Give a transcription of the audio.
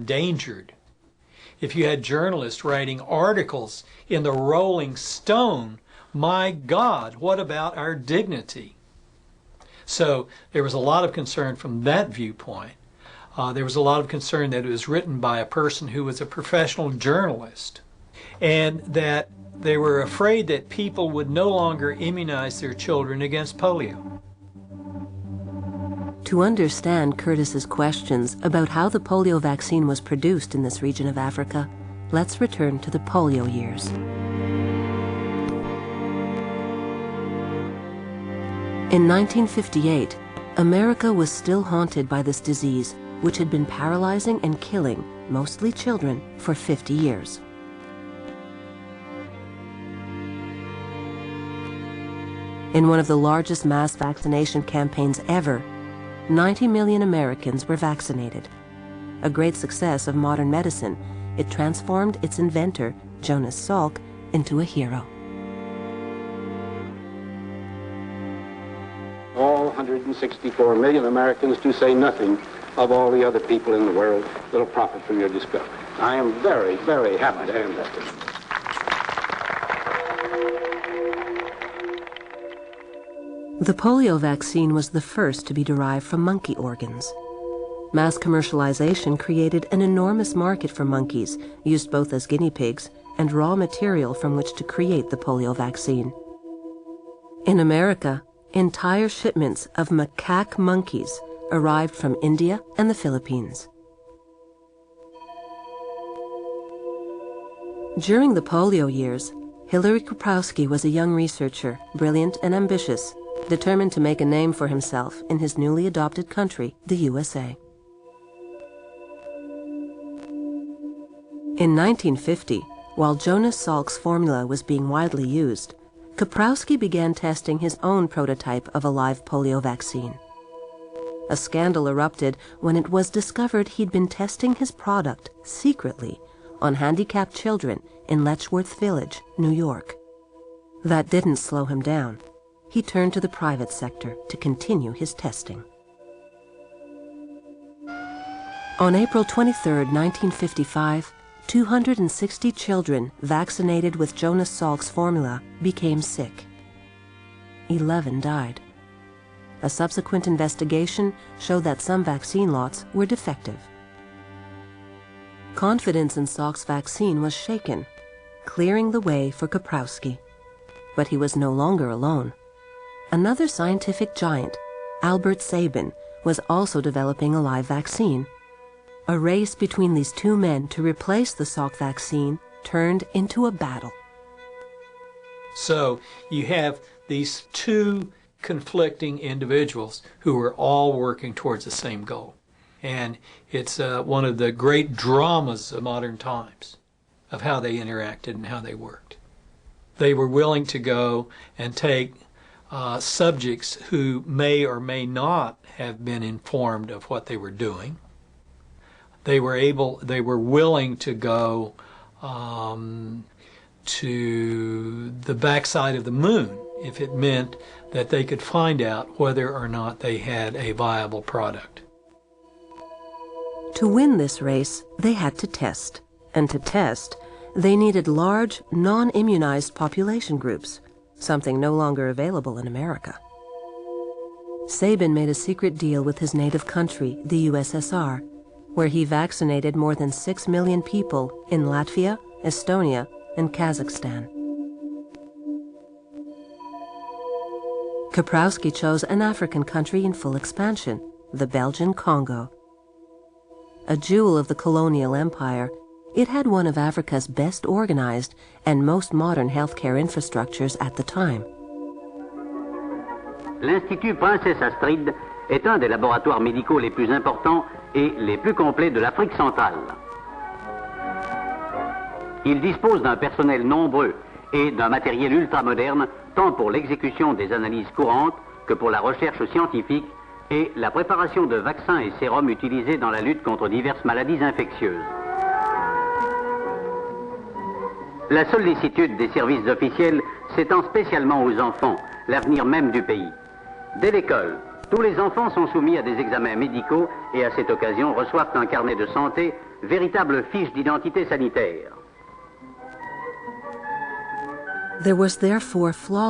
endangered. If you had journalists writing articles in the Rolling Stone, my God, what about our dignity? So there was a lot of concern from that viewpoint. There was a lot of concern that it was written by a person who was a professional journalist, and that they were afraid that people would no longer immunize their children against polio. To understand Curtis's questions about how the polio vaccine was produced in this region of Africa, let's return to the polio years. In 1958, America was still haunted by this disease, which had been paralyzing and killing mostly children for 50 years. In one of the largest mass vaccination campaigns ever, 90 million Americans were vaccinated. A great success of modern medicine, it transformed its inventor, Jonas Salk, into a hero. All 164 million Americans, to say nothing of all the other people in the world that will profit from your discovery. I am very, very happy to hand that to you. The polio vaccine was the first to be derived from monkey organs. Mass commercialization created an enormous market for monkeys, used both as guinea pigs and raw material from which to create the polio vaccine. In America, entire shipments of macaque monkeys arrived from India and the Philippines. During the polio years, Hilary Kaprowski was a young researcher, brilliant and ambitious, determined to make a name for himself in his newly adopted country, the USA. In 1950, while Jonas Salk's formula was being widely used, Kaprowski began testing his own prototype of a live polio vaccine. A scandal erupted when it was discovered he'd been testing his product secretly on handicapped children in Letchworth Village, New York. That didn't slow him down. He turned to the private sector to continue his testing. On April 23, 1955, 260 children vaccinated with Jonas Salk's formula became sick. 11 died. A subsequent investigation showed that some vaccine lots were defective. Confidence in Salk's vaccine was shaken, clearing the way for Kaprowski. But he was no longer alone. Another scientific giant, Albert Sabin, was also developing a live vaccine. A race between these two men to replace the Salk vaccine turned into a battle. So you have these two conflicting individuals who are all working towards the same goal. And it's one of the great dramas of modern times, of how they interacted and how they worked. They were willing to go and take subjects who may or may not have been informed of what they were doing. They were willing to go to the backside of the moon if it meant that they could find out whether or not they had a viable product. To win this race, they had to test. And to test, they needed large, non-immunized population groups, something no longer available in America. Sabin made a secret deal with his native country, the USSR, where he vaccinated more than 6 million people in Latvia, Estonia, and Kazakhstan. Kaprowski chose an African country in full expansion, the Belgian Congo. A jewel of the colonial empire, it had one of Africa's best organized and most modern healthcare infrastructures at the time. L'Institut Princesse Astrid est un des laboratoires médicaux les plus importants et les plus complets de l'Afrique centrale. Il dispose d'un personnel nombreux et d'un matériel ultramoderne, tant pour l'exécution des analyses courantes que pour la recherche scientifique et la préparation de vaccins et sérums utilisés dans la lutte contre diverses maladies infectieuses. La sollicitude des services officiels s'étend spécialement aux enfants, l'avenir même du pays. Dès l'école, tous les enfants sont soumis à des examens médicaux et à cette occasion reçoivent un carnet de santé véritable fiche d'identité sanitaire. There was therefore flawless